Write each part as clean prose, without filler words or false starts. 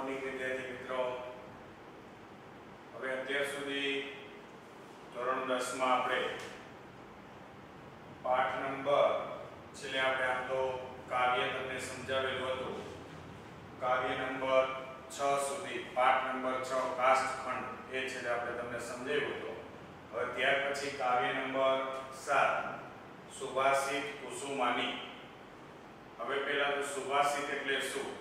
Morning વિદ્યાર્થી મિત્રો, હવે અત્યાર સુધી ધોરણ 10 માં આપણે પાઠ નંબર છેલ્લે આપણે આમ તો કાવ્ય તમને સમજાવેલું હતું. કાવ્ય નંબર 6 સુધી પાઠ નંબર 6 કાષ્ઠખંડ એ છેલ્લે આપણે તમને સમજાવ્યું હતું. હવે ત્યાર પછી કાવ્ય નંબર 7 સુભાષિત કુસુમાની. હવે પહેલા તો સુભાષિત એટલે શું,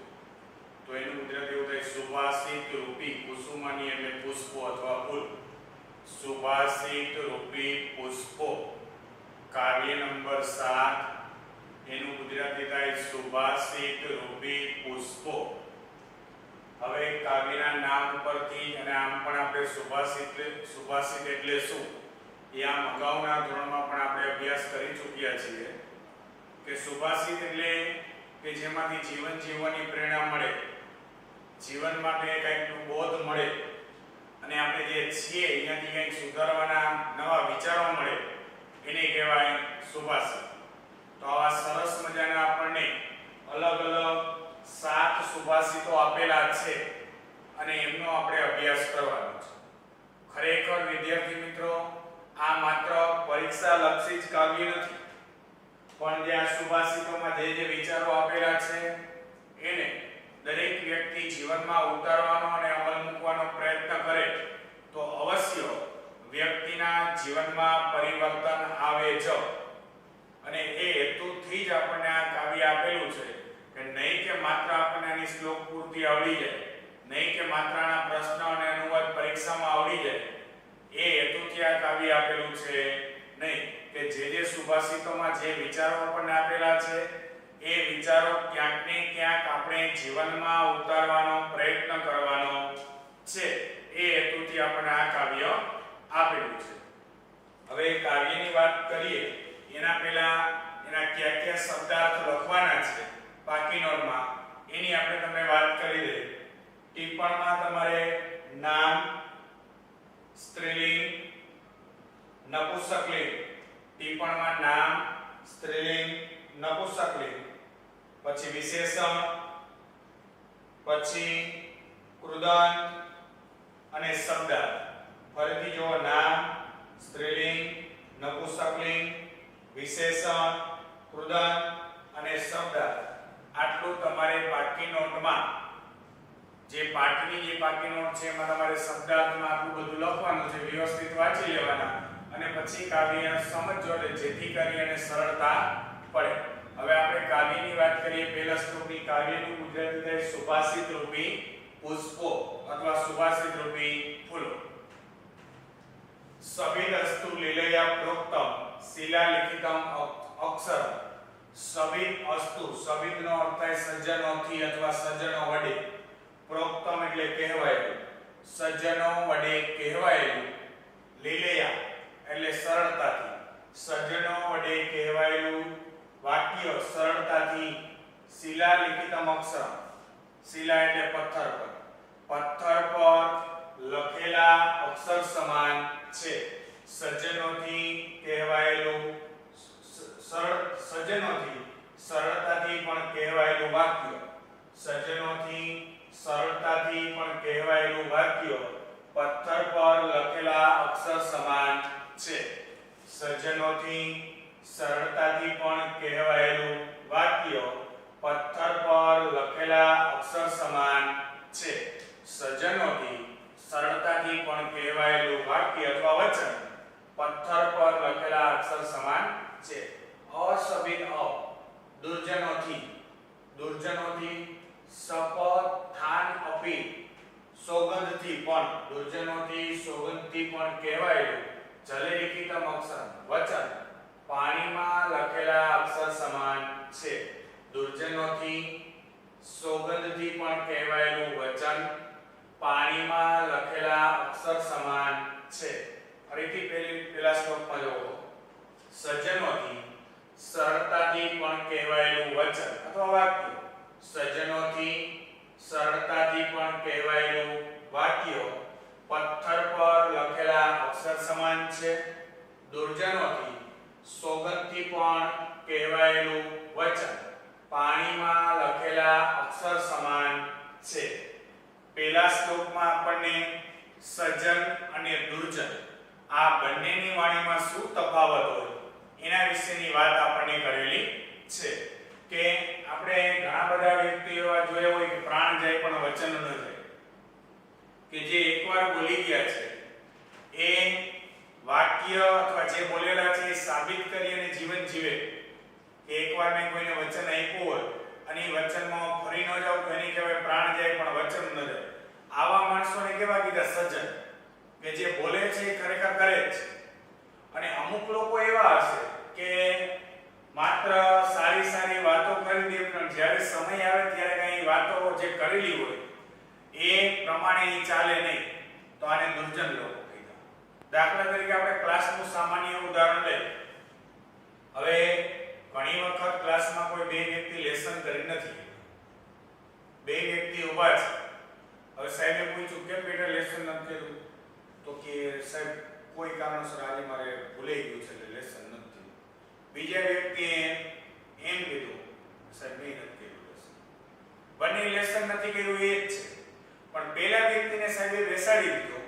તો એનું ગુજરાતી એવું થાય સુભાષિત રૂપી કુસુમાની એટલે પુષ્પો અથવા ફૂલ. સુભાષિત રૂપી પુષ્પો કાવ્ય નંબર 7 એનું ગુજરાતી થાય સુભાષિત રૂપી પુષ્પો. હવે કાવ્યના નામ પરથી અને આમ પણ આપણે સુભાષિત એટલે શું એ આમ અગાઉના ધોરણમાં પણ આપણે અભ્યાસ કરી ચૂક્યા છીએ કે સુભાષિત એટલે કે જેમાંથી જીવન જીવવાની પ્રેરણા મળે, જીવન માટે કંઈક બોધ મળે અને આપણે જે છીએ અહીંયાથી કંઈક સુધારવાના નવા વિચારો મળે, એને કહેવાય સુભાષિત. તો આવા સરસ મજાના આપણને અલગ અલગ 7 સુભાષિતો આપેલા છે અને એમનો આપણે અભ્યાસ કરવાનો છે. ખરેખર વિદ્યાર્થી મિત્રો, આ માત્ર પરીક્ષા લક્ષી જ કાવ્ય નથી, પણ જે આ સુભાષિતોમાં જે વિચારો આપેલા છે એને દરેક વ્યક્તિ જીવનમાં ઉતારવાનો અને અમલ મૂકવાનો પ્રયત્ન કરે તો અવશ્ય વ્યક્તિના જીવનમાં પરિવર્તન આવે જ. અને એ હેતુથી જ આપણને આ કાવ્ય આપેલું છે કે નહીં કે માત્ર આપણને આની શ્લોક પૂર્તિ આવડી જાય, નહીં કે માત્ર આના પ્રશ્ન અને અનુવાદ પરીક્ષામાં આવડી જાય, એ હેતુથી આ કાવ્ય આપેલું છે નહીં. કે જે સુભાષિતોમાં જે વિચારો આપણને આપેલા છે એ વિચારો ક્યાંક ને ક્યાંક આપણે જીવનમાં ઉતારવાનો પ્રયત્ન કરવાનો છે, એ હેતુથી આપણને આ કાવ્ય આપેલું છે. હવે કાવ્યની વાત કરીએ એના પહેલા એના કયા કયા શબ્દાર્થ લખવાના છે બાકી નોટમાં એની આપણે તમને વાત કરી દઈએ. ટિપ્પણમાં તમારે નામ, સ્ત્રીલિંગ, નપુંસકલિંગ, ટિપ્પણમાં નામ, સ્ત્રીલિંગ, નપુંસકલિંગ, પછી વિશેષણ, પછી કૃદંત અને શબ્દાર્થ. ફરીથી જો નામ, સ્ત્રીલિંગ, નપુંસકલિંગ, વિશેષણ, કૃદંત અને શબ્દાર્થ આટલું તમારે પાકી નોટમાં જે પાઠની જે પાકી નોટ છે એમાં તમારે શબ્દાર્થમાં આટલું બધું લખવાનું છે, વ્યવસ્થિત વાંચી લેવાના અને પછી કાવ્ય સમજો એટલે જેથી કરી અને સરળતા પડે. હવે આપણે કાવ્યની વાત કરીએ. પહેલા શ્લોકની કાવ્યનું ગુજરાતી થાય સુભાષિત રૂપી પુષ્પો અથવા સુભાષિત રૂપી ફૂલો. સભિદસ્તુ લીલયા પ્રોક્તમ શિલાલિખિતમ અક્ષર. સભિદ અસ્તુ, સભિદનો અર્થ થાય સજ્જનોથી અથવા સજ્જનો વડે. પ્રોક્તમ એટલે કહેવાયેલું, સજ્જનો વડે કહેવાયેલું. લીલયા એટલે સરળતાથી, સજ્જનો વડે કહેવાયેલું વાક્ય સરળતાથી. શિલાલિખિતમ અક્ષર, શિલા એટલે પથ્થર પર, પથ્થર પર લખેલા અક્ષર સમાન છે. સજ્જનોથી કહેવાયેલું, સજ્જનોથી સરળતાથી પણ કહેવાયેલું વાક્ય, સજ્જનોથી સરળતાથી પણ કહેવાયેલું વાક્ય પથ્થર પર લખેલા અક્ષર સમાન છે. સજ્જનોથી સરળતાથી પણ કહેવાયેલું વાક્ય પથ્થર પર લખેલા અક્ષર સમાન છે. સજ્જનોથી સરળતાથી પણ કહેવાયેલું વાક્ય અથવા વચન પથ્થર પર લખેલા અક્ષર સમાન છે. અસભિદ અ, દુર્જનોથી, દુર્જનોથી સપથાન અપી, સોગંધથી પણ, દુર્જનોથી સોગંધથી પણ કહેવાયેલું જલે લિખિતમ અક્ષર વચન પાણીમાં લખેલા અક્ષર સમાન છે. દુર્જનોથી સોગંધથી પણ કહેવાયેલું વચન પાણીમાં લખેલા અક્ષર સમાન છે. ફરીથી પહેલા શ્લોકમાં જોવો. સજ્જનોથી સરળતાથી પણ કહેવાયેલું વચન અથવા વાક્ય, સજ્જનોથી સરળતાથી પણ કહેવાયેલું વાક્ય પથ્થર પર લખેલા અક્ષર સમાન છે. દુર્જનોથી સોગંધથી પણ કહેવાયેલું વચન પાણીમાં લખેલા અક્ષર સમાન છે. પહેલા શ્લોકમાં આપણને સજ્જન અને દુર્જન આ બંનેની વાણીમાં શું તફાવત હોય એના વિશેની વાત આપણને કરેલી છે કે આપણે ઘણા બધા વ્યક્તિઓ એવા જોયા હોય કે પ્રાણ જાય પણ વચન ન જાય, કે જે એકવાર બોલી ગયા છે એ વાક્ય અથવા જે બોલેલા છે એ સાબિત કરી અને જીવન જીવે, કે એકવાર મેં કોઈને વચન આપ્યું હોય અને એ વચનમાં ફરી ન જાવ તો એની કહેવાય પ્રાણ જાય પણ વચન ન જાય. આવા માણસોને કેવા કીધા? સજ્જન, કે જે બોલે છે એ ખરેખર કરે છે. અને અમુક લોકો એવા હશે કે માત્ર સારી સારી વાતો કરી દે પણ જ્યારે સમય આવે ત્યારે કઈ વાતો જે કરેલી હોય એ પ્રમાણે એ ચાલે નહીં, તો આને દુર્જન લોકો કીધા. દાખલા તરીકે આપણે ક્લાસનું સામાન્ય ઉદાહરણ લઈએ. હવે ઘણી વખત ક્લાસમાં કોઈ બે વ્યક્તિ લેસન કરી નથી, બે વ્યક્તિ ઊભા છે. હવે સાહેબે પૂછ્યું કેમ બેટા લેસન નથી કર્યું? તો કે સાહેબ કોઈ કારણસર આજે મારે ભૂલાઈ ગયું છે એટલે લેસન નથી થયું. બીજા વ્યક્તિએ એમ કીધું સાહેબ મેં નથી કર્યું લેસન. બંને લેસન નથી કર્યું એ જ છે, પણ પહેલા વ્યક્તિને સાહેબે બેસાડી દીધો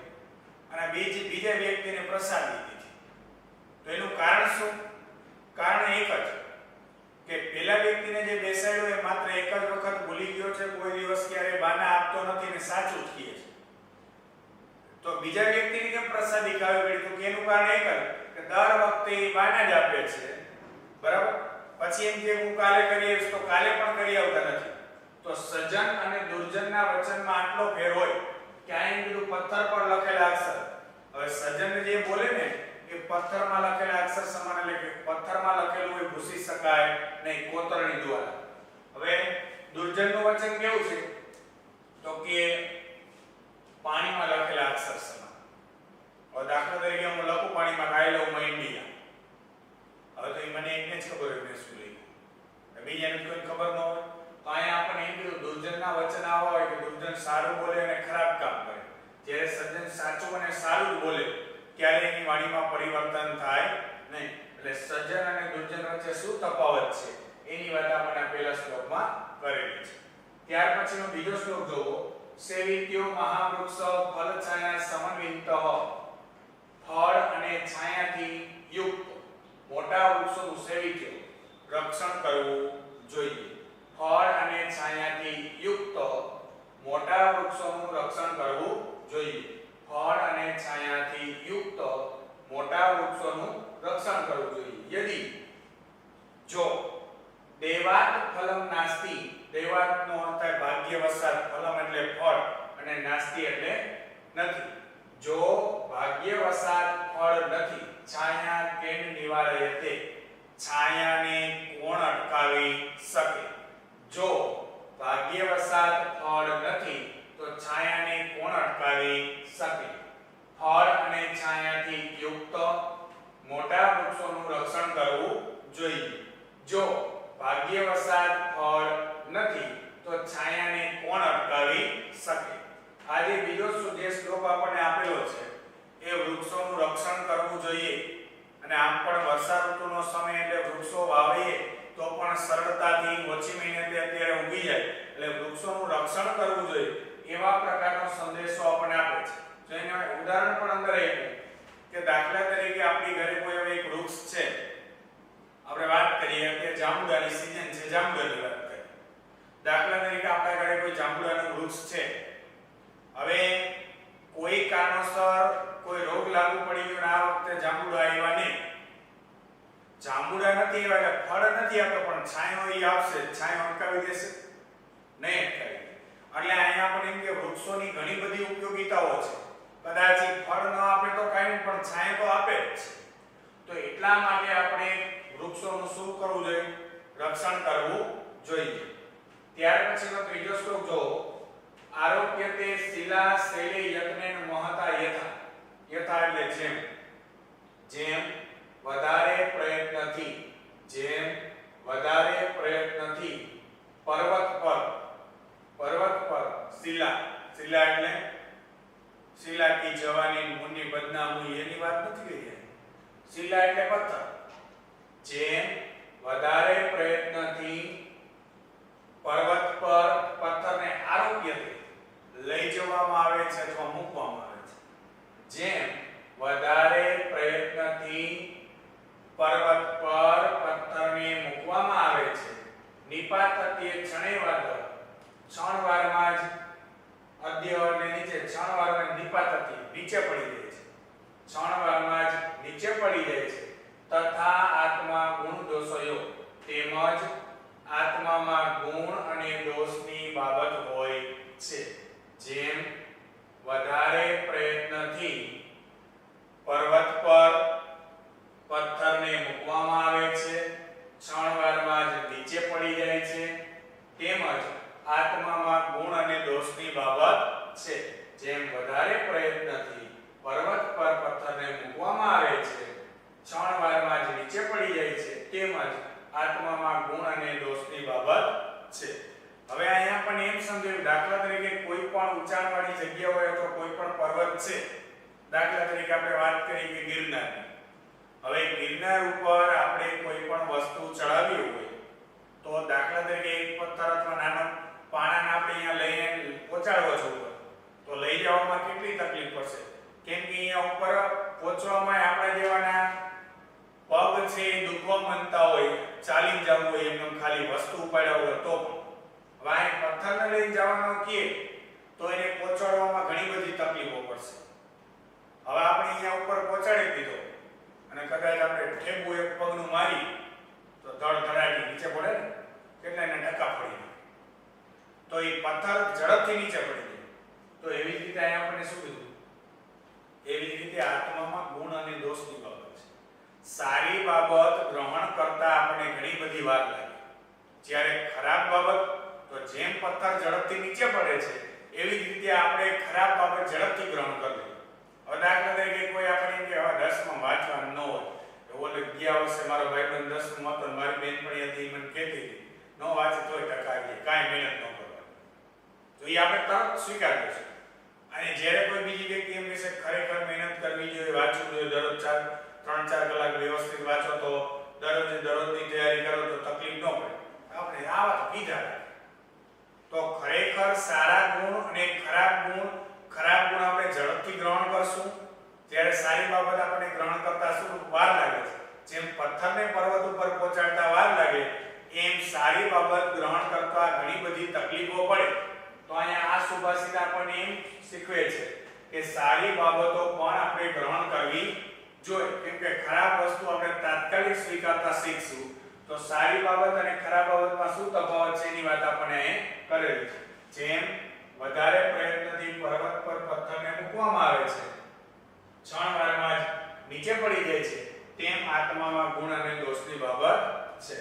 અને બીજા વ્યક્તિને પ્રસાદી દીધી. તો એનું કારણ શું? કારણ એક જ કે પહેલા વ્યક્તિને જે બેસાડ્યો એ માત્ર એક જ વખત ભૂલી ગયો છે, કોઈ દિવસ ક્યારે બાના આપતો નથી ને સાચું જ કહે છે. તો બીજા વ્યક્તિને કેમ પ્રસાદી ખાવી પડી? તો એનું કારણ એક જ કે દર વખતે એ બાના જ આપે છે, બરાબર? પછી એમ કે હું કાલે કરી આવીશ તો કાલે પણ કરી આવતા નથી. તો સજ્જન અને દુર્જનના વચનમાં આટલો ફેર હોય કે અહીં કીધું પથ્થર પર લખેલા અક્ષર. હવે સજ્જન જે બોલે ને એ પથ્થરમાં લખેલા અક્ષર સમાન, એટલે કે પથ્થરમાં લખેલું હોય ભૂસી શકાય નહીં કોતરણી દ્વારા. હવે દુર્જનનું વચન કેવું છે? તો કે પાણીમાં લખેલા અક્ષર સમાન. હવે દાખલા તરીકે હું લખું પાણીમાં આઈ લવ માય ઇન્ડિયા. હવે તો મને એકને જ ખબર હોય મેં શું લખ્યું, બીજાને કોઈ ખબર ન હોય. તો અહીંયા આપણને એમ કીધું દુર્જનના વચન આવા હોય કે દુર્જન સારું બોલે અને ખરાબ કામ કરે, જ્યારે સજ્જન સાચું અને સારું બોલે ત્યારે એની વાણીમાં પરિવર્તન થાય નહીં. એટલે સજ્જન અને દુર્જન વચ્ચે શું તફાવત છે એની વાત આપણે પહેલા શ્લોકમાં કરેલી છે. ત્યાર પછીનો બીજો શ્લોક જોવો. સેવિત્યો મહાવૃક્ષ ફલ છાયા સમન્વિતઃ. ફળ અને છાયાથી યુક્ત મોટા વૃક્ષોનું સેવિત્ય રક્ષણ કરવું જોઈએ. ફળ અને છાયાથી યુક્ત મોટા વૃક્ષોનું રક્ષણ કરવું જોઈએ. ફળ અને છાયાથી યુક્ત મોટા વૃક્ષોનું રક્ષણ કરવું જોઈએ. યદિ જો દેવાત ફલમ નાસ્તિ, દેવાતનો અર્થ થાય ભાગ્યવશાત, ફલમ એટલે ફળ અને નાસ્તિ એટલે નથી. જો ભાગ્યવશાત ફળ નથી, છાયા કેમ નિવારયતે, છાયાને કોણ અટકાવી શકે? જો ભાગ્યવશાત ફળ નથી તો છાયાને કોણ અટકાવી શકે? ફળ અને છાયાથી યુક્ત મોટા વૃક્ષોનું રક્ષણ કરવું જોઈએ. જો ભાગ્યવશાત ફળ નથી તો છાયાને કોણ અટકાવી શકે? આ જે બીજો જે શ્લોક આપણને આપેલો છે એ વૃક્ષોનું રક્ષણ કરવું જોઈએ. અને આમ પણ વર્ષા ઋતુનો સમય એટલે વૃક્ષો વાવીએ તો પણ સરળતાથી ઓછી મહિને અત્યારે ઉગી જાય, એટલે વૃક્ષોનું રક્ષણ કરવું જોઈએ એવા પ્રકારનો સંદેશો આપણને આપે છે. જો એનું ઉદાહરણ પણ અંદર આપ્યું કે દાખલા તરીકે આપણી ઘરે કોઈ હવે એક વૃક્ષ છે, આપણે વાત કરીએ કે જાંબુડાની સીઝન છે, જાંબુડાની વાત કરીએ. દાખલા તરીકે આપણા ઘરે કોઈ જાંબુડાનું વૃક્ષ છે. હવે કોઈ કારણોસર કોઈ રોગ લાગુ પડી ગયો અને આ વખતે જાંબુડા આવ્યા નહીં, જાંબુડા નથી આવ્યા એટલે ફળ નથી આપતો પણ છાંયો ઈ આપશે, છાંયો અટકાવી દેશે નહીં? અટકાવી. એટલે અહીંયા આપણે એમ કે વૃક્ષોની ઘણી બધી ઉપયોગિતાઓ છે. કદાચ ફળ ન આપે તો કાંઈ પણ છાંયો તો આપે જ છે. તો એટલા માટે આપણે વૃક્ષોનું શું કરવું જોઈએ? રક્ષણ કરવું જોઈએ. ત્યાર પછીનો ત્રીજો શ્લોક જો. આરોપ્યતે શિલા શૈલે યજ્ઞેન મહતા યથા. યથા એટલે જેમ, જેમ વધારે પ્રયત્નથી, જેમ વધારે પ્રયત્નથી પર્વત પર શિલા, શિલા એટલે શિલા કી જવાની મુનિ બદનામી એની વાત નથી કરી. શિલા એટલે પથ્થર. જેમ વધારે પ્રયત્નથી પર્વત પર પથ્થરને આરોપ્યતે લઈ જવા નથી પર્વત પર પથ્થરને મૂકવામાં આવે છે નિપાતતીય ક્ષણવારમાં જ અધ્યવરને નીચે ક્ષણવારમાં નિપાતતીય નીચે પડી જાય છે ક્ષણવારમાં જ નીચે પડી જાય છે તથા આત્મા ગુણ દોષયો તેમજ આત્મામાં ગુણ અને દોષની બાબત હોય છે જેમ વધારે પ્રયત્નથી પર્વત પર પથ્થરને મૂકવામાં આવે છે ક્ષણવારમાં જ નીચે પડી જાય છે તેમજ આત્મામાં ગુણ અને દોષની બાબત છે જેમ વધારે પ્રયત્નથી પર્વત પર પથ્થરને મૂકવામાં આવે છે ક્ષણવારમાં જ નીચે પડી જાય છે તેમજ આત્મામાં ગુણ અને દોષની બાબત છે હવે અહીંયા પણ એમ સમજાયું દાખલા તરીકે કોઈ પણ ઊંચાણવાળી જગ્યા હોય અથવા કોઈ પણ પર્વત છે દાખલા તરીકે આપણે વાત કરી કે ગિરનાર હવે ગિરનાર ઉપર આપણે કોઈ પણ વસ્તુ ચડાવી હોય તો દાખલા તરીકે એક પથ્થર અથવા નાનો પાણાને આપણે અહીંયા લઈને પહોંચાડવો છે ઉપર તો લઈ જવામાં કેટલી તકલીફ પડશે કેમ કે અહીંયા ઉપર પહોંચવામાં આપણા જેવાના પગ છે એ દુખવા માંગતા હોય ચાલી જવું હોય એમ ખાલી વસ્તુ ઉપાડ્યા હોય તો વાય પથ્થરને લઈને જવાનો કે તો એને પહોંચાડવામાં ઘણી બધી તકલીફો પડશે હવે આપણે અહીંયા ઉપર પહોંચાડી દીધો અને કદાચ આપણે ઠેબુ એક પગનું મારી તો ધડાડી નીચે પડે ને કેટલાને ટકા પડી તો એ પથ્થર ઝડપથી નીચે પડી જાય તો એવી જ રીતે અહીંયા આપણે શું કીધું એવી જ રીતે આત્મામાં ગુણ અને દોષની બાબત છે સારી બાબત ગ્રહણ કરતા આપણે ઘણી બધી વાર લાગે જ્યારે ખરાબ બાબત તો જેમ પથ્થર ઝડપથી નીચે પડે છે એવી જ રીતે આપણે ખરાબ બાબત ઝડપથી ગ્રહણ કરી લઈએ હવે દાખલા તરીકે કોઈ આપણે એમ કે 10માં વાંચવાનું ન હોય એવો ગયા વર્ષે મારો ભાઈબંધ 10માં હતો મારી બેનપણી હતી મને કહેતી હતી ન વાંચે તોય ટકા આવી કાંઈ મહેનત ન કરવાની તો એ આપણે તરત સ્વીકારીએ છીએ અને જ્યારે કોઈ બીજી વ્યક્તિ એમ કહેશે ખરેખર મહેનત કરવી જોઈએ વાંચવું જોઈએ દરરોજ 3-4 કલાક વ્યવસ્થિત વાંચો તો દરરોજની તૈયારી કરો તો તકલીફ ન પડે આપણે આ વાત કીધા તો ખરેખર સારા ગુણ અને ખરાબ ગુણ આપણે ઝડપથી ગ્રહણ કરશું ત્યારે સારી બાબત આપણે ગ્રહણ કરતા શું વાર લાગે છે જેમ પથ્થરને પર્વત ઉપર પહોંચાડતા વાર લાગે એમ સારી બાબત ગ્રહણ કરતા ઘણી બધી તકલીફો પડે તો અહીંયા આ સુભાષિત આપણને એમ શીખવે છે કે સારી બાબતો પણ આપણે ગ્રહણ કરવી જોઈએ કેમ કે ખરાબ વસ્તુ આપણે તાત્કાલિક સ્વીકારતા શીખશું તો સારી બાબત અને ખરાબ બાબતમાં શું તફાવત છે એની વાત આપણે કરેલી છે જેમ વધારે પ્રયત્નથી પર્વત પર પથ્થરને મૂકવામાં આવે છે ક્ષણવારમાં જ નીચે પડી જાય છે તેમ આત્મામાં ગુણ અને દોષની બાબત છે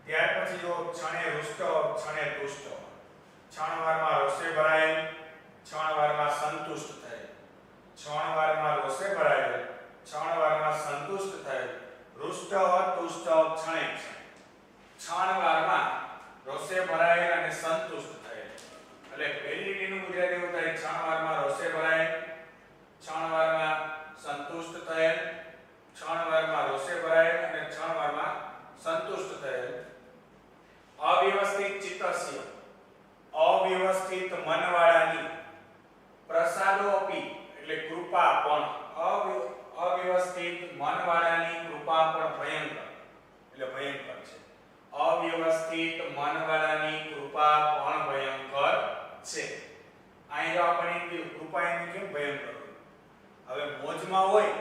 ત્યાર પછી જો ક્ષણે રુષ્ટ ક્ષણે તુષ્ટ ક્ષણવારમાં રોષે ભરાય ક્ષણવારમાં સંતુષ્ટ થાય ક્ષણવારમાં રોષે ભરાય ક્ષણવારમાં સંતુષ્ટ થાય રુષ્ટ તુષ્ટ ક્ષણે ક્ષણવારમાં રોષે ભરાય અને સંતુષ્ટ થાય એટલે પહેલી લીટીનું ગુજરાતી એવું થાય ક્ષણવારમાં રોષે ભરાય ક્ષણવારમાં સંતુષ્ટ થાય ક્ષણવારમાં રોષે ભરાય અને ક્ષણવારમાં સંતુષ્ટ થાય અવ્યવસ્થિત ચિત્તસ્ય અવ્યવસ્થિત મનવાળાની પ્રસાદોપી એટલે કૃપા પણ અવ્યવસ્થિત મનવાળાની કૃપા પણ ભયંકર એટલે ભયંકર છે અવ્યવસ્થિત મનવાળાની કૃપા પણ ભયંકર છે અહીં જો આપણે કૃપા એની કેમ ભયંકર હવે મોજમાં હોય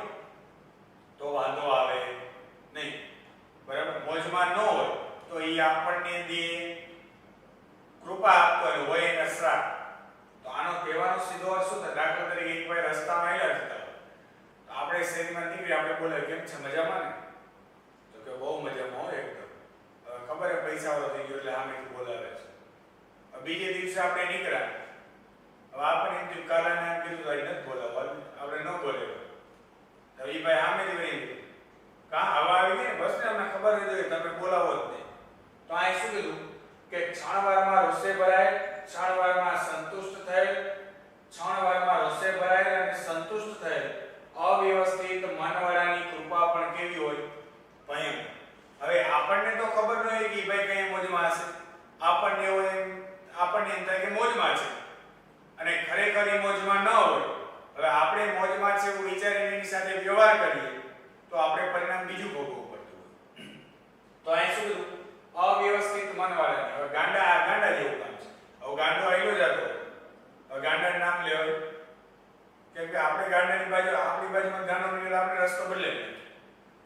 તો વાંધો આવે નહીં બરાબર મોજમાં ન હોય તો એ આપણને દે કૃપા આપતો હોય એને શ્રાપ તો આનો કહેવાનો સીધો અર્થ શું થાય દાખલા તરીકે એક ભાઈ રસ્તામાં આવ્યા હતા તો આપણે શેરીમાં નીકળી આપણે બોલે કેમ છે મજામાં ને તો કે બહુ મજામાં હોય એકદમ ખબર હે પૈસા વાળો થઈ ગયો એટલે સામેથી બોલાવે છે બીજે દિવસે આપણે નીકળ્યા હવે આપણે એમ થયું કાલાને એમ કીધું તો નથી બોલાવવાનું આપણે ન બોલે તો એ ભાઈ સામેથી વળી કા હવા આવી ગઈ ને બસ ને અમને ખબર હતી તમે બોલાવો જ નહીં તો આ શું કીધું કે ક્ષણવારમાં રોષે ભરાય ક્ષણવારમાં સંતુષ્ટ થાય ક્ષણવારમાં રોષે ભરાય અને સંતુષ્ટ થાય અવ્યવસ્થિત મનવાળાની કૃપા પણ કેવી હોય ભયંકર હવે આપણને તો ખબર ન હોય કે ભાઈ કઈ મોજમાં હશે આપણને હોય આપણને એમ થાય કે મોજમાં છે અને ખરેખર એ મોજમાં ન હોય હવે આપણે મોજમાં છે એવું વિચારીને એની સાથે વ્યવહાર કરીએ તો આપણે પરિણામ બીજું ભોગવવું પડતું હોય. તો અહીં શું કીધું? અવ્યવસ્થિત મનવાળાની. હવે ગાંડા જેવું કામ છે. હવે ગાંડો આયલો જતો હવે ગાંડાનું નામ લેવાય કેમ કે આપણે ગાંડાની બાજુ આપણી બાજુમાં ગાંડો નીકળે આપણે રસ્તો બદલે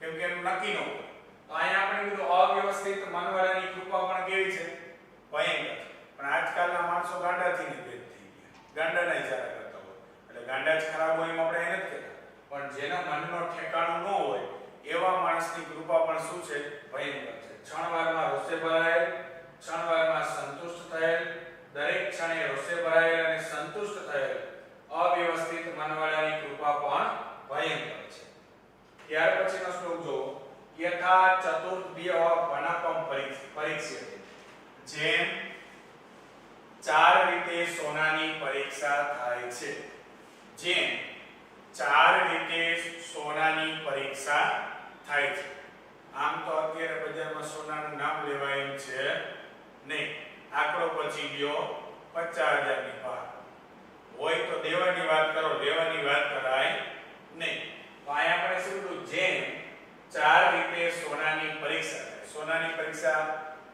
કેમ કે એનું નક્કી ન હોય. તો અહીંયા આપણે કીધું અવ્યવસ્થિત મનવાળાની કૃપા પણ કેવી છે? ભયંકર. પણ આજકાલના માણસો ગાંડાથી ની ભેદ થઈ ગયા. ગાંડાના ઈશારા કરતા હોય. એટલે ગાંડા જ ખરાબ હોય એમ આપણે એને જ કહેતા. પણ જેના મનનો ઠેકાણું ન હોય એવા માણસની કૃપા પણ શું છે? ભયંકર છે. ક્ષણવારમાં રોષે ભરાયેલ, ક્ષણવારમાં સંતુષ્ટ થયેલ, દરેક ક્ષણે રોષે ભરાયેલ અને સંતુષ્ટ થયેલ અવ્યવસ્થિત મનવાળાની કૃપા પણ ભયંકર છે. ત્યાર પછીનો શ્લોક જો યથા ચતુર્ભ્ય વનકમ પરીક્ષ્યતે. જેમ 4 રીતે સોનાની પરીક્ષા થાય છે. જેમ 4 રીતે સોનાની પરીક્ષા થાય છે. આમ તો અત્યારે બજારમાં સોનાનું નામ લેવાય એમ છે નહીં. આંકડો પછી ગયો 50,000 ની પાર. હોય તો દેવાની વાત કરો, લેવાની વાત કરાય નહીં. તો અહીંયા આપણે શું કીધું? જેમ 4 રીતે સોનાની પરીક્ષા થાય. સોનાની પરીક્ષા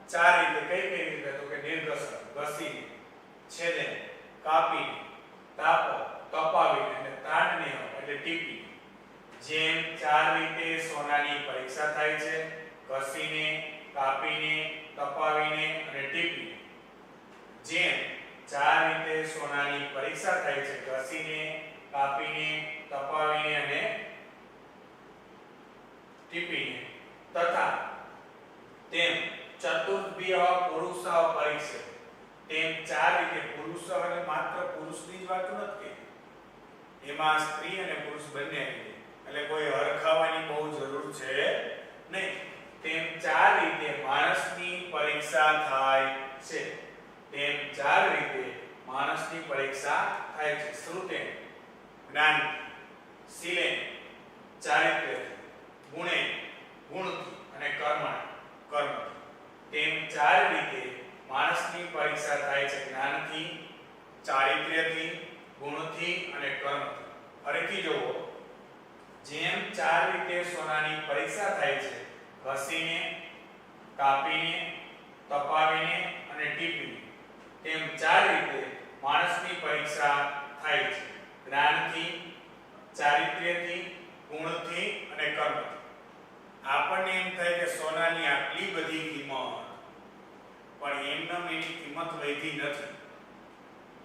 4 રીતે કઈ રીતે? તો કે નિર્ઘસન, ઘસીને, છેદે, કાપીને, તાપ, તપાવીને અને તાડને એટલે ટીપી. જેમ 4 રીતે સોનાની પરીક્ષા થાય છે, ઘસીને, કાપીને, તપાવીને અને ટીપીને. જેમ 4 રીતે સોનાની પરીક્ષા થાય છે, ઘસીને, કાપીને, તપાવીને અને ટીપીને. તથા તેમ ચતુર્ભ્ય પુરુષ પરીક્ષા. તેમ 4 રીતે પુરુષ અને માત્ર પુરુષની જ વાત નથી. એમાં સ્ત્રી અને પુરુષ બંને આવી. એટલે કોઈ હરખાવાની બહુ જરૂર છે નહીં. તેમ 4 રીતે માણસની પરીક્ષા થાય છે. તેમ 4 રીતે માણસની પરીક્ષા થાય છે. શ્રુતે, જ્ઞાન, શીલે, ચારિત્ર્ય, ગુણે, ગુણથી અને કર્મથી. તેમ 4 રીતે માણસની પરીક્ષા થાય છે. જ્ઞાનથી, ચારિત્ર્યથી, ગુણથી અને કર્મથી. ફરીથી જોવો. જેમ 4 રીતે સોનાની પરીક્ષા થાય છે, ઘસીને, કાપીને, તપાવીને અને ટીપીને. તેમ 4 રીતે માણસની પરીક્ષા થાય છે. જ્ઞાનથી, ચારિત્ર્યથી, ગુણથી અને કર્મથી. આપણને એમ થાય કે સોનાની આટલી બધી કિંમત, પણ એમનેમ એની કિંમત વધી નથી.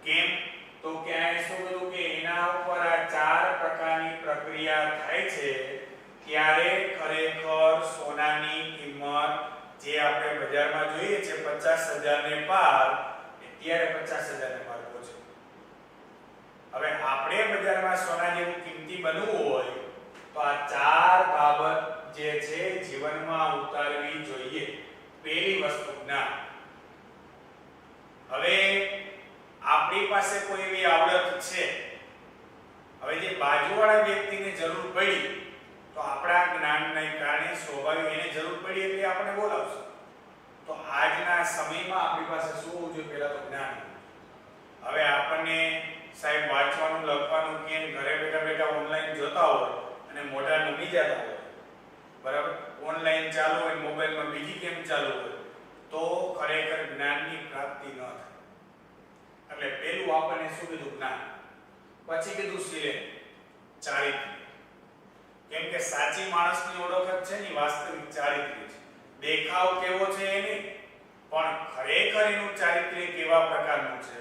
કેમ? તો ક્યાંય શું કીધું કે એના ઉપર આ 4 પ્રકારની પ્રક્રિયા થાય છે ત્યારે ખરેખર સોનાની કિંમત જે આપણે બજારમાં જોઈએ છે 50,000 ને પાર, ત્યારે 50,000 ને પાર પહોંચે. હવે આપણે બજારમાં સોના જેવું કિંમતી બનવું હોય તો આ 4 બાબત જે છે જીવનમાં ઉતારવી જોઈએ. પહેલી વસ્તુ જ્ઞાન. હવે આપણી પાસે કોઈ એવી આવડત છે, હવે જે બાજુવાળા વ્યક્તિને જરૂર પડી તો આપણા જ્ઞાનને કારણે સ્વાભાવિક એને જરૂર પડી એટલે આપણે બોલાવશે. તો આજના સમયમાં આપણી પાસે શું હોવું જોઈએ? પહેલા તો જ્ઞાન. હવે આપણને સાહેબ વાંચવાનું, લખવાનું કે ઘરે બેઠા ઓનલાઈન જોતા હોય અને મોઢા નમી જતા હોય, બરાબર, ઓનલાઈન ચાલુ હોય, મોબાઈલમાં બીજી ગેમ ચાલુ હોય, તો ખરેખર જ્ઞાનની પ્રાપ્તિ ન થાય. એટલે પહેલું આપણને શું કીધું? જ્ઞાન. પછી કીધું શીલે, ચારિત્ર્ય. કેમ કે સાચી માણસની ઓળખ છે ને વાસ્તવિક ચારિત્ર્ય છે. દેખાવ કેવો છે એ નહીં, પણ ખરેખર એનું ચારિત્ર્ય કેવા પ્રકારનું છે.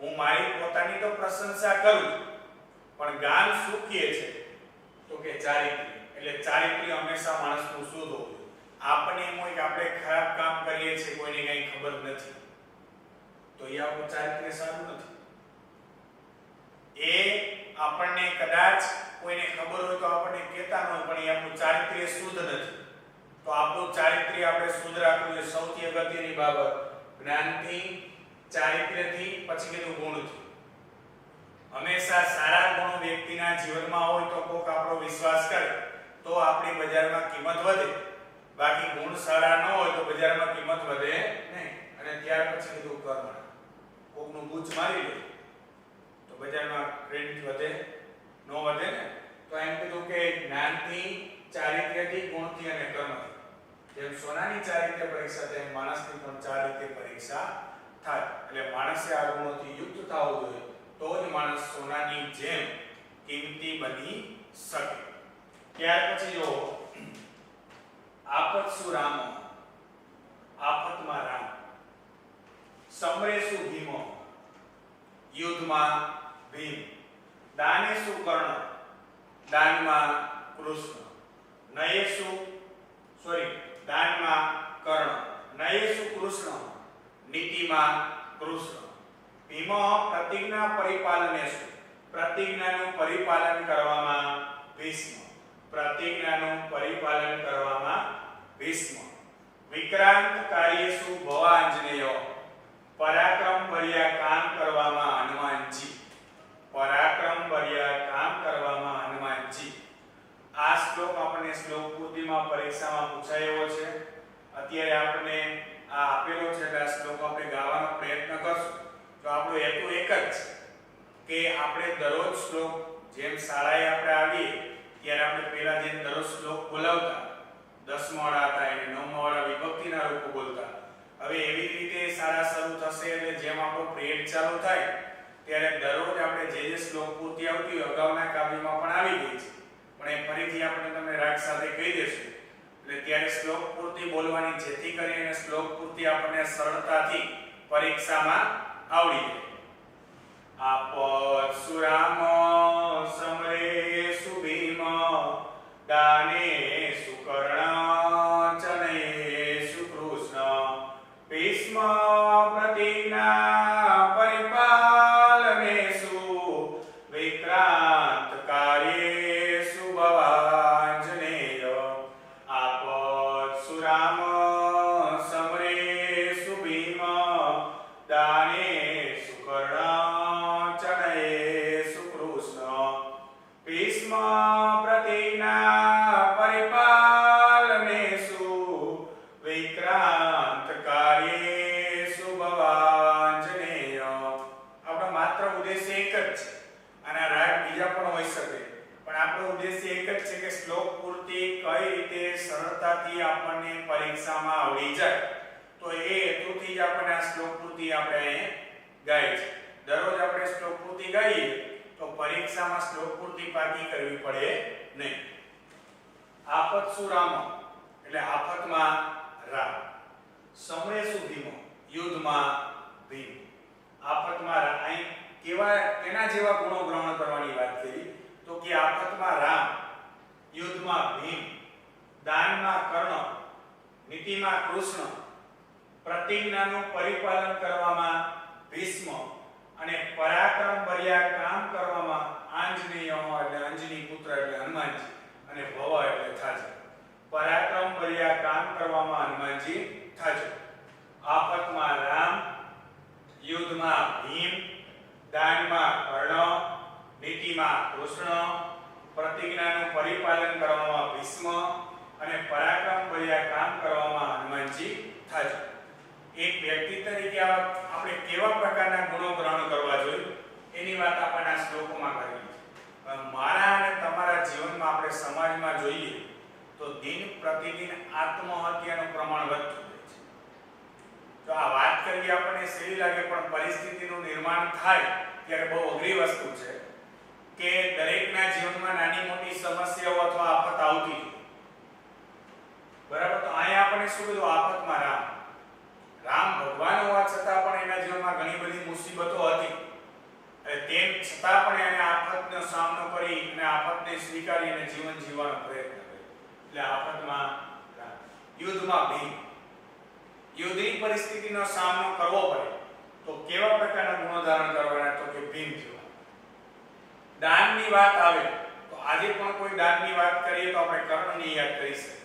હું મારી પોતાની તો પ્રશંસા કરું, પણ ગામ શું કહે છે? તો કે ચારિત્ર્ય. એટલે ચારિત્ર્ય હંમેશા માણસનું શુદ્ધ હોવું જોઈએ. આપણે એમ હોય કે આપણે ખરાબ કામ કરીએ છીએ, કોઈને કંઈ ખબર નથી, તો એ આપણું ચારિત્ર્ય સારું નથી. એ આપણને કદાચ કોઈને ખબર હોય તો આપણને કહેતા ન હોય, પણ એ આપણું ચારિત્ર્ય શુદ્ધ નથી. તો આપણું ચારિત્ર્ય આપણે શુદ્ધ રાખવું એ સૌથી અગત્યની બાબત. જ્ઞાનથી, ચારિત્ર્યથી, પછી કીધું ગુણથી. હંમેશા સારા ગુણો વ્યક્તિના જીવનમાં હોય તો કોક આપણો વિશ્વાસ કરે તો આપણી બજારમાં કિંમત વધે. બાકી ગુણ સારા ન હોય તો બજારમાં કિંમત વધે નહીં. અને ત્યાર પછી કીધું કર્મ. કોકનું બૂચ મારી લે તો બજારમાં ક્રેડિટ વધે ન વધે ને. તો એમ કીધું કે જ્ઞાનથી, ચારિત્ર્યથી, ગુણથી અને કર્મથી. જેમ સોનાની 4 રીતે પરીક્ષા તેમ માણસની પણ 4 રીતે પરીક્ષા થાય. એટલે માણસે આ ગુણોથી યુક્ત થવું જોઈએ તો જ માણસ સોનાની જેમ કિંમતી બની શકે. ત્યાર પછી જો આપત્સુ રામ, આફતમાં રામ. સમરેસુ ભીમ, યુદ્ધમાં ભીમ. દાનેસુ કર્ણ, દાનમાં કૃષ્ણ. દાનમાં કર્ણ. નયેસુ કૃષ્ણ, નીતિમાં કૃષ્ણ. ભીમ પ્રતિજ્ઞા પરિપાલનેસુ, પ્રતિજ્ઞાનું પરિપાલન કરવામાં ભીષ્મ. પ્રતિજ્ઞાનું પરિપાલન કરવામાં ભીષ્મ. વિક્રાંત કાર્યેસુ ભવાંજનેય, પરાક્રમ ભર્યા કામ કરવામાં હનુમાનજી. પરાક્રમ ભર્યા કામ કરવામાં હનુમાનજી. આ શ્લોક આપણને શ્લોક પૂર્તિમાં પરીક્ષામાં પૂછાયો છે. અત્યારે આપણે આ આપેલો છે એટલે આ શ્લોક આપણે ગાવાનો પ્રયત્ન કરશું. તો આપણો હેતુ એક જ છે કે આપણે દરરોજ શ્લોક જેમ શાળાએ આપણે આવીએ ત્યારે આપણે પહેલા જેમ દરરોજ શ્લોક બોલાવતા 10 વાળા હતા એને 9 વાળા વિભક્તિના રૂપો બોલતા. હવે એવી રીતે શાળા શરૂ થશે એટલે જેમ આપણો પિરિયડ ચાલુ થાય ત્યારે દરરોજ આપણે જે શ્લોક પૂર્તિ આવતી હોય અગાઉના કાવ્યમાં પણ આવી ગઈ છે પણ એ ફરીથી આપણે તમને રાગ સાથે કહી દેશું એટલે ત્યારે શ્લોક પૂર્તિ બોલવાની જેથી કરીને શ્લોક પૂર્તિ આપણને સરળતાથી પરીક્ષામાં આવડી જાય. આપત્સુ રામ, સમરેસુ ભીમ, દાનેસુ કર્ણ, ચનેસુ કૃષ્ણ. ભીષ્મ પ્રતિજ્ઞા પરિપાલનેસુ, વિક્રાંત કાર્યેસુ ભવાંજનેય. આપત્સુ રામ, સમરેસુ ભીમ, દાનેસુ કર્ણ, ચનેસુ કૃષ્ણ. ભીષ્મ પ્રતિજ્ઞા પરિપાલનેસુ, વિક્રાંત કાર્યેસુ ભવાંજનેય. આપણો માત્ર ઉદ્દેશ્ય એક જ છે. આના રાગ બીજા પણ હોઈ શકે પણ આપણો ઉદ્દેશ્ય એક જ છે કે શ્લોક પૂર્તિ કઈ રીતે સરળતાથી આપણને પરીક્ષામાં આવડી જાય. તો એ હેતુથી જ આપણે આ શ્લોક પૂર્તિ આપણે અહીં ગાય છે. દરરોજ આપણે શ્લોક પૂર્તિ ગાઈએ તો પરીક્ષામાં શ્લોક પૂર્તિ પાકી કરવી પડે નહીં. આપત્સુ રામ એટલે આફતમાં રામ. સમરેસુ ભીમ, યુદ્ધમાં ભીમ. આફતમાં અહીં કેના જેવા ગુણો ગ્રહણ કરવાની વાત કરી તો કે આફતમાં રામ, યુદ્ધમાં ભીમ, દાનમાં કર્ણ, નીતિમાં કૃષ્ણ, પ્રતિજ્ઞાનું પરિપાલન કરવામાં ભીષ્મ અને પરાક્રમ ભર્યા કામ કરવામાં આંજનેય એટલે અંજની પુત્ર એટલે હનુમાનજી અને ભવ એટલે થાજો. પરાક્રમ ભર્યા કામ કરવામાં હનુમાનજી થાજો. આફતમાં રામ, યુદ્ધમાં ભીમ, દાનમાં કર્ણ, નીતિમાં કૃષ્ણ, પ્રતિજ્ઞાનું પરિપાલન કરવામાં ભીષ્મ અને પરાક્રમ ભર્યા કામ કરવામાં હનુમાનજી થાજો. એક વ્યક્તિ તરીકે આપણે કેવા પ્રકારના ગુણો ગ્રહણ કરવા જોઈએ એની વાત આપણે આ શ્લોકોમાં કરી છે. મારા અને તમારા જીવનમાં આપણે સમાજમાં જોઈએ તો દિન પ્રતિદિન આત્મહત્યાનું પ્રમાણ વધતું જાય છે. તો આ વાત કરવી આપણને સહેલી લાગે પણ પરિસ્થિતિનું નિર્માણ થાય ત્યારે બહુ અઘરી વસ્તુ છે કે દરેકના જીવનમાં નાની મોટી સમસ્યાઓ અથવા આફત આવતી હોય. બરાબર. તો અહીંયા આપણે શું કીધું? આફતમાં રામ. રામ ભગવાન હોવા છતાં પણ એના જીવનમાં ઘણી બધી મુસીબતો હતી અને તેમ છતાં પણ એને આફતનો સામનો કરી અને આફતને સ્વીકારી અને જીવન જીવવાનો પ્રયત્ન કર્યો. એટલે આફતમાં રામ. યુદ્ધમાં ભીમ. યુદ્ધની પરિસ્થિતિનો સામનો કરવો પડે તો કેવા પ્રકારના ગુણો ધારણ કરવાના? તો કે ભીમ જેવા. દાનની વાત આવે તો આજે પણ કોઈ દાનની વાત કરીએ તો આપણે કર્ણને યાદ કરી શકીએ.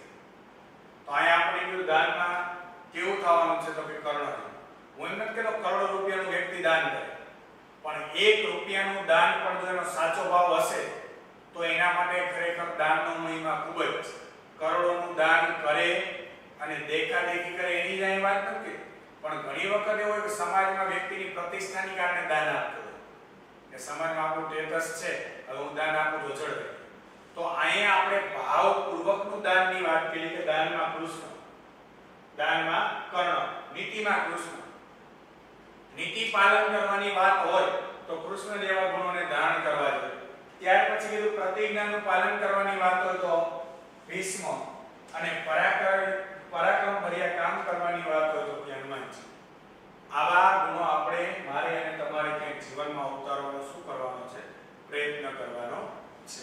તો અહીંયા આપણે કીધું દાનમાં કેવું થવાનું છે? તો કે કર્ણ. હું એમ નથી કહેતો કરોડો રૂપિયાનું વ્યક્તિ દાન કરે પણ 1 રૂપિયાનું દાન પણ જો એનો સાચો ભાવ હશે તો એના માટે ખરેખર દાનનો મહિમા ખૂબ જ છે. કરોડોનું દાન કરે અને દેખાદેખી કરે એની જ અહીં વાત નથી પણ ઘણી વખત એવું હોય કે સમાજમાં વ્યક્તિની પ્રતિષ્ઠાની કારણે દાન આપતો હોય કે સમાજમાં આપણું સ્ટેટસ છે હવે હું દાન આપું તો ચડે તો તો અહીંયા આપણે ભાવપૂર્વકનું દાનની વાત કરી કે દાનમાં કૃષ્ણ, દાનમાં કર્ણ, નીતિમાં કૃષ્ણ. નીતિ પાલન કરવાની વાત હોય તો કૃષ્ણ જેવા ગુણોને ધારણ કરવા જોઈએ. ત્યાર પછી કીધું પ્રતિજ્ઞાનું પાલન કરવાની વાત હોય તો ભીષ્મ, અને પરાક્રમ ભર્યા કામ કરવાની વાત હોય તો હનુમાનજી. આવા ગુણો આપણે મારે અને તમારે ક્યાંક જીવનમાં ઉતારવાનો શું કરવાનો છે? પ્રયત્ન કરવાનો છે.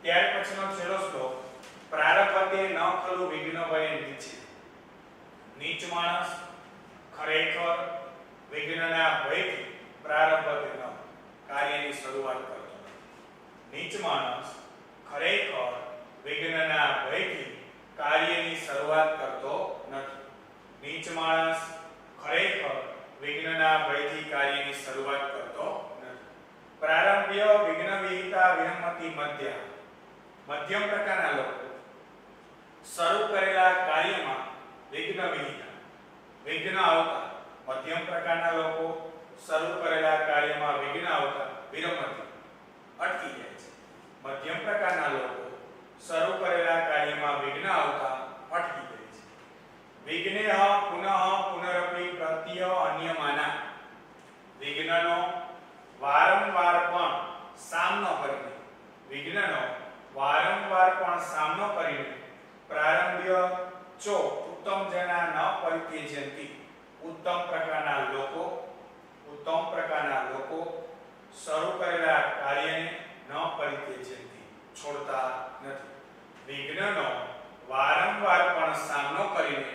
ત્યાર પછીનો છેલ્લો શ્લોક, પ્રારબ્ધતે ન ખલુ વિઘ્ન ભય નીચે. નીચ માણસ ખરેખર વિઘ્નના ભયથી પ્રારબ્ધતે ન કાર્યની શરૂઆત કરતો નથી. નીચ માણસ ખરેખર વિઘ્નના ભયથી કાર્યની શરૂઆત કરતો નથી. નીચ માણસ ખરેખર વિઘ્નના ભયથી કાર્યની શરૂઆત કરતો નથી. પ્રારંભ્ય વિઘ્ન વિહિતા વિહમતિ મધ્ય. મધ્યમ પ્રકારના લોકો શરૂ કરેલા કાર્યમાં વિઘ્ન વિહિતા, વિઘ્ન આવતા. મધ્યમ પ્રકારના લોકો શરૂ કરેલા કાર્યમાં વિઘ્ન આવતા વિરમતિ, અટકી જાય છે. મધ્યમ પ્રકારના લોકો શરૂ કરેલા કાર્યમાં વિઘ્ન આવતા અટકી જાય છે. વિઘ્નેહ પુનઃ પુનરપી પ્રત્ય અન્યમાના. વિઘ્નનો વારંવાર પણ સામનો કરીને, વિઘ્નનો વારંવાર પણ સામનો કરીને પ્રારંભ્ય ચો ઉત્તમ જના ન પરિત્યજંતિ. ઉત્તમ પ્રકારના લોકો શરૂ કરેલા કાર્યને ન પરિત્યજંતિ, છોડતા નથી. વિઘ્નનો વારંવાર પણ સામનો કરીને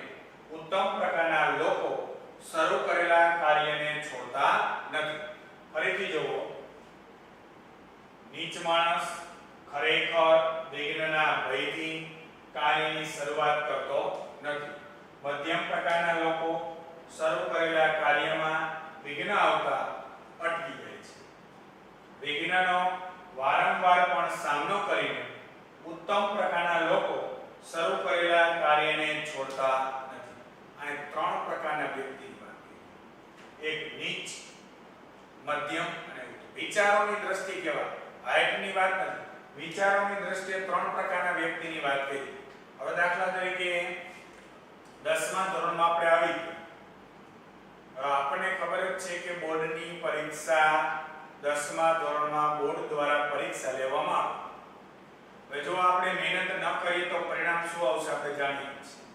ઉત્તમ પ્રકારના લોકો શરૂ કરેલા કાર્યને છોડતા નથી. ફરીથી જુઓ, નીચ માણસ ખરેખર વિઘ્નના ભયથી કાર્યની શરૂઆત કરતો નથી. મધ્યમ પ્રકારના લોકો શરૂ કરેલા કાર્યમાં વિઘ્ન આવતા અટકી જાય છે. વિઘ્નનો વારંવાર પણ સામનો કરીને ઉત્તમ પ્રકારના લોકો શરૂ કરેલા કાર્યને છોડતા નથી. આ ત્રણ પ્રકારના વ્યક્તિની વાત કરી. એક નીચ, મધ્યમ અને ઉત્તમ. વિચારોની દ્રષ્ટિએ કહેવાય, હાઈટની વાત નથી. વિચારોની દ્રષ્ટિએ ત્રણ પ્રકારના વ્યક્તિની વાત કરી. હવે દાખલા તરીકે 10મા ધોરણમાં આપણે આવી ગયા. આપણને ખબર જ છે કે બોર્ડની પરીક્ષા 10મા ધોરણમાં બોર્ડ દ્વારા પરીક્ષા લેવામાં આવે. હવે જો આપણે મહેનત ન કરીએ તો પરિણામ શું આવશે આપણે જાણીએ છીએ.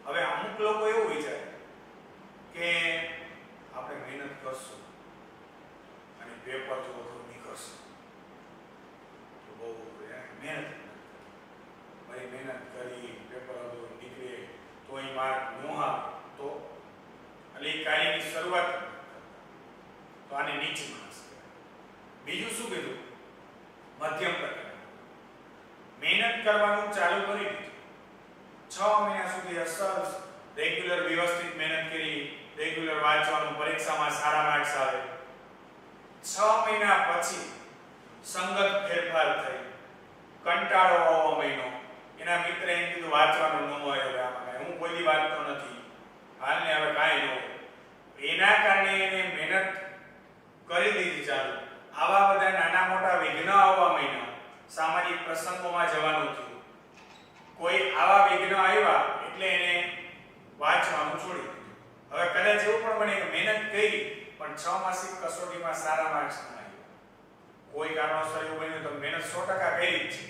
હવે અમુક લોકો એવું વિચારે કે આપણે મહેનત કરશું અને પેપર જો થોડું નીકળશે તો બહુ મહેનત કરી પેપર નીકળે તો એ માર્ક ન આવે તો એટલે એ કાર્યની શરૂઆત તો આને નીચ માણસ કહેવાય. બીજું શું કીધું? મધ્યમ પ્રકાર. મહેનત કરવાનું ચાલુ કરી દીધું, 6 મહિના સુધી અસર રેગ્યુલર વ્યવસ્થિત મહેનત કરી, રેગ્યુલર વાંચવાનું, પરીક્ષામાં સારા માર્ક્સ આવે. 6 મહિના પછી સંગત ફેરફાર થઈ, કંટાળો આવવા માંડ્યો. એના મિત્રે એમ કીધું વાંચવાનું ન હોય, હવે આમાં હું કોઈ વાંચતો નથી, હાલને હવે કાંઈ ન હોય. એના કારણે એને મહેનત કરી દીધી ચાલુ. આવા બધા નાના મોટા વિઘ્ન આવવા માંડ્યા. સામાજિક પ્રસંગોમાં જવાનું થયું, કોઈ આવા વિઘ્ન આવ્યા એટલે એને વાંચવાનું છોડી દીધું. હવે કદાચ એવું પણ બને કે મહેનત કરી પણ 6 માસિક કસોટીમાં સારા માર્ક્સ ન આવ્યા. કોઈ કારણોસર એવું બન્યું તો મહેનત 100% કરી જ છે,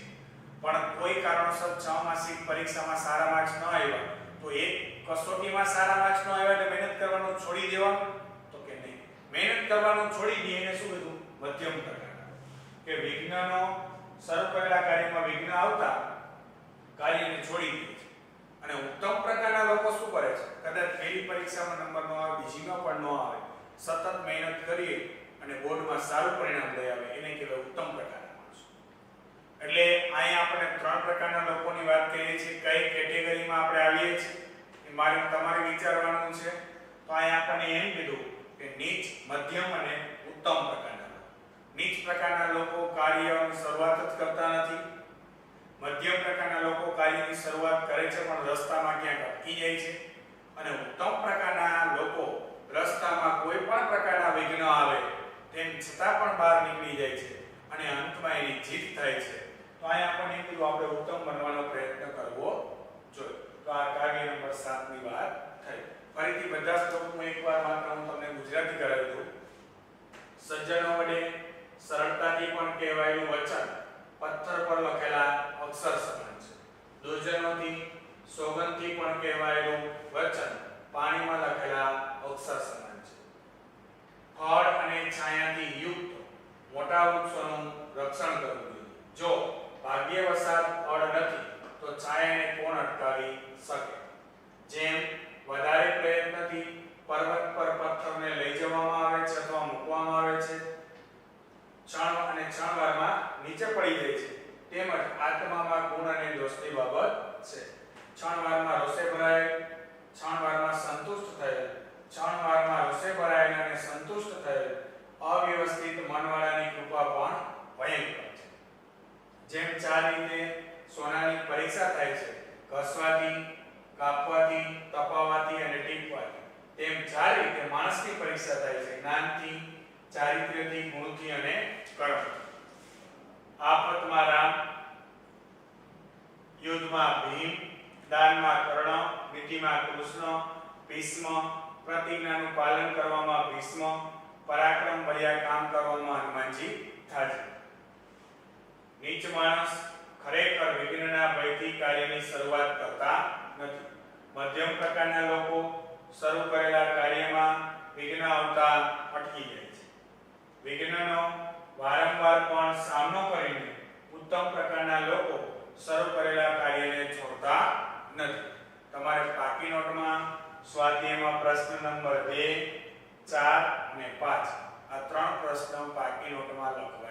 પણ કોઈ કારણોસર 6 માસિક પરીક્ષામાં સારા માર્ક્સ ન આવ્યા તો એક કસોટીમાં સારા માર્ક્સ ન આવ્યા એટલે મહેનત કરવાનું છોડી દેવાનું તો કે નહીં. મહેનત કરવાનું છોડી દે એને શું કીધું? મધ્યમ પ્રકારના. કે વિઘ્નનો શરૂ કરેલા કાર્યમાં વિઘ્ન આવતા કાર્યને છોડી દે છે. અને ઉત્તમ પ્રકારના લોકો શું કરે છે? કદાચ પહેલી પરીક્ષામાં નંબર ન આવે, બીજીમાં પણ ન આવે, સતત મહેનત કરીએ અને બોર્ડમાં સારું પરિણામ લઈ આવે, એને કહેવાય ઉત્તમ પ્રકારના માણસો. એટલે અહીંયા આપણે 3 પ્રકારના લોકોની વાત કરીએ છીએ. કઈ કેટેગરીમાં આપણે આવીએ છીએ એ મારે તમારે વિચારવાનું છે. તો અહીંયા આપણને એમ કીધું કે નીચ, મધ્યમ અને ઉત્તમ પ્રકારના લોકો. નીચ પ્રકારના લોકો કાર્યની શરૂઆત જ કરતા નથી. મધ્યમ પ્રકારના લોકો કાર્યની શરૂઆત કરે છે પણ રસ્તામાં ક્યાંક અટકી જાય છે. અને ઉત્તમ પ્રકારના લોકો રસ્તામાં કોઈ પણ પ્રકારના વિઘ્ન આવે તેમ છતાં પણ બહાર નીકળી જાય છે અને અંતમાં એની જીત થાય છે. તો તો અહીંયા આપણને કીધું આપણે ઉત્તમ બનવાનો પ્રયત્ન કરવો જોઈએ. તો આ કાર્ય નંબર 7 ની વાત થઈ. ફરીથી બધા શ્લોકમાં એકવાર માત્ર હું તમને ગુજરાતી કરાવી દઉં. સજ્જનો વડે સરળતાથી પણ કહેવાયેલું વચન પથ્થર પર લખેલા અક્ષર સમાન છે. દુર્જનોથી સોગંદથી પણ કહેવાયેલું વચન પાણીમાં લખેલા અક્ષર સમાન છે. ફળ અને છાયાથી યુક્ત મોટા વૃક્ષોનું રક્ષણ કરવું જોઈએ. જો ભાગ્યવશાત ફળ નથી તો છાયાને કોણ અટકાવી શકે? જેમ વધારે પ્રયત્નથી પર્વત પર પથ્થરને લઈ જવામાં આવે છે અથવા મૂકવામાં આવે છે, ક્ષણવારમાં નીચે પડી જાય છે, તેમજ આત્મામાં ગુણ અને દોષની બાબત છે. ક્ષણવારમાં રોષે ભરાયેલ, ક્ષણવારમાં સંતુષ્ટ થયેલ, ક્ષણવારમાં રોષે ભરાયેલ અને સંતુષ્ટ થયેલ અવ્યવસ્થિત મનવાળાની કૃપા પણ ભયંકર છે. જેમ 4 રીતે સોનાની પરીક્ષા થાય છે, ઘસવાથી, કાપવાથી, તપાવવાથી અને ટીપવાથી, તેમ 4 રીતે માણસની પરીક્ષા થાય છે, જ્ઞાનથી, ચારિત્ર્યથી, ગુણથી અને કર્મથી. આફતમાં રામ, યુદ્ધમાં ભીમ, દાનમાં કર્ણ, નીતિમાં કૃષ્ણ, ભીષ્મ, પ્રતિજ્ઞાનું પાલન કરવામાં ભીષ્મ, પરાક્રમ ભર્યા કામ કરવામાં હનુમાનજી થાજી. નીચ માણસ ખરેખર વિઘ્નના ભયથી કાર્યની શરૂઆત કરતા નથી. મધ્યમ પ્રકારના લોકો શરૂ કરેલા કાર્યમાં વિઘ્ન આવતા અટકી જાય છે. વિઘ્નનો વારંવાર પણ સામનો કરીને ઉત્તમ પ્રકારના લોકો શરૂ કરેલા કાર્યને છોડતા નથી. તમારે પાકી નોટમાં સ્વાધ્યાયમાં પ્રશ્ન નંબર 2, 4 અને 5 આ 3 પ્રશ્નો પાકી નોટમાં લખવા